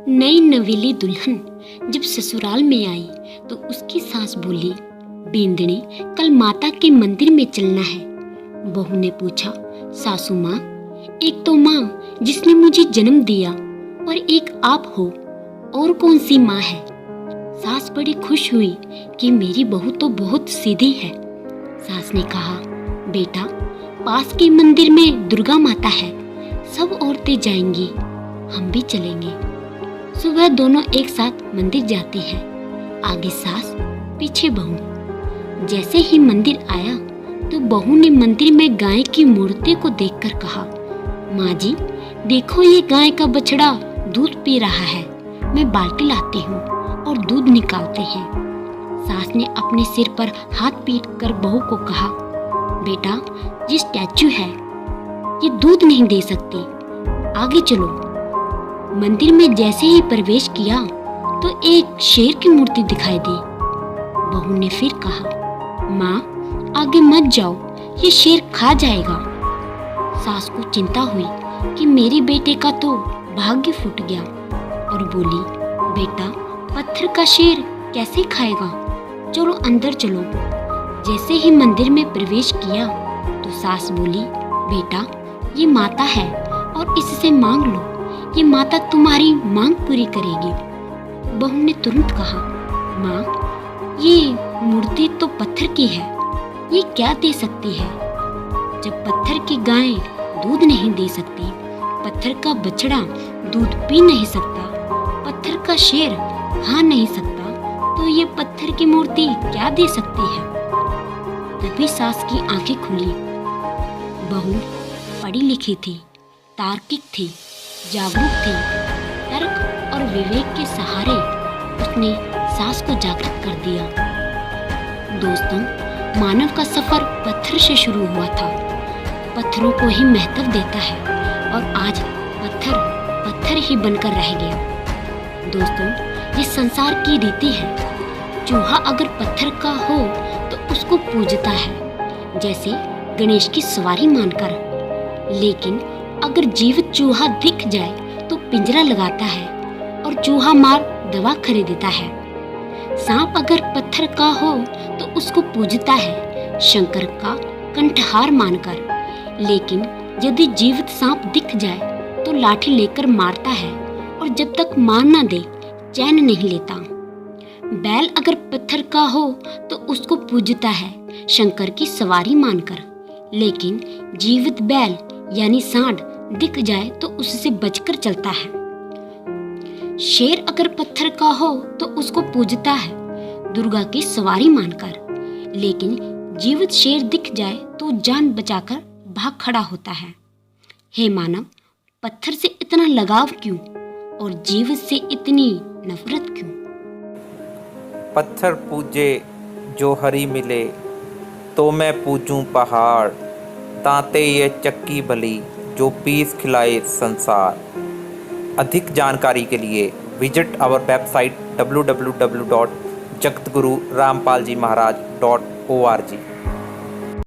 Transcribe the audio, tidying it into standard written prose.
नई नवेली दुल्हन जब ससुराल में आई तो उसकी सास बोली, बेंदनी कल माता के मंदिर में चलना है। बहू ने पूछा, सासू माँ, एक तो माँ जिसने मुझे जन्म दिया और एक आप हो, और कौन सी माँ है। सास बड़ी खुश हुई कि मेरी बहू तो बहुत सीधी है। सास ने कहा, बेटा पास के मंदिर में दुर्गा माता है, सब औरतें जाएंगी, हम भी चलेंगे। सुबह दोनों एक साथ मंदिर जाते हैं, आगे सास पीछे बहू। जैसे ही मंदिर आया तो बहू ने मंदिर में गाय की मूर्ति को देखकर कहा, माँ जी देखो ये गाय का बछड़ा दूध पी रहा है, मैं बाल्टी लाती हूँ और दूध निकालते हैं। सास ने अपने सिर पर हाथ पीट कर बहू को कहा, बेटा ये स्टैचू है, ये दूध नहीं दे सकती, आगे चलो। मंदिर में जैसे ही प्रवेश किया तो एक शेर की मूर्ति दिखाई दी। बहू ने फिर कहा, माँ आगे मत जाओ, ये शेर खा जाएगा। सास को चिंता हुई कि मेरे बेटे का तो भाग्य फूट गया और बोली, बेटा पत्थर का शेर कैसे खाएगा, चलो अंदर चलो। जैसे ही मंदिर में प्रवेश किया तो सास बोली, बेटा ये माता है और इससे मांग लो, ये माता तुम्हारी मांग पूरी करेगी। बहू ने तुरंत कहा, माँ ये मूर्ति तो पत्थर की है, ये क्या दे सकती है। जब पत्थर की गाय दूध नहीं दे सकती, पत्थर का बछड़ा दूध पी नहीं सकता, पत्थर का शेर खा नहीं सकता, तो ये पत्थर की मूर्ति क्या दे सकती है। तभी सास की आंखें खुली। बहू पढ़ी लिखी थी, तार्किक थी, जागरूक थी। तर्क और विवेक के सहारे उसने सास को जागृत कर दिया। दोस्तों, मानव का सफर पत्थर से शुरू हुआ था, पत्थरों को ही महत्व देता है और आज पत्थर पत्थर ही बनकर रह गया। दोस्तों, ये संसार की रीति है, चूहा अगर पत्थर का हो तो उसको पूजता है, जैसे गणेश की सवारी मानकर। लेकिन अगर जीवित चूहा दिख जाए तो पिंजरा लगाता है और चूहा मार दवा खरीदता है। सांप अगर पत्थर का हो तो उसको पूजता है, शंकर का कंठहार मानकर। लेकिन यदि जीवित सांप दिख जाए तो लाठी लेकर मारता है और जब तक मार न दे चैन नहीं लेता। बैल अगर पत्थर का हो तो उसको पूजता है, शंकर की सवारी मानकर। लेकिन जीवित बैल यानी सांड दिख जाए तो उससे बचकर चलता है। शेर अगर पत्थर का हो तो उसको पूजता है, दुर्गा की सवारी मानकर। लेकिन जीवित शेर दिख जाए तो जान बचाकर भाग खड़ा होता है। हे मानव, पत्थर से इतना लगाव क्यों और जीवित से इतनी नफरत क्यों। पत्थर पूजे जो हरी मिले, तो मैं पूजूं पहाड़, तांते ये चक्की भली जो पीस खिलाए संसार। अधिक जानकारी के लिए visit our website www.jagatgururampalji maharaj.org।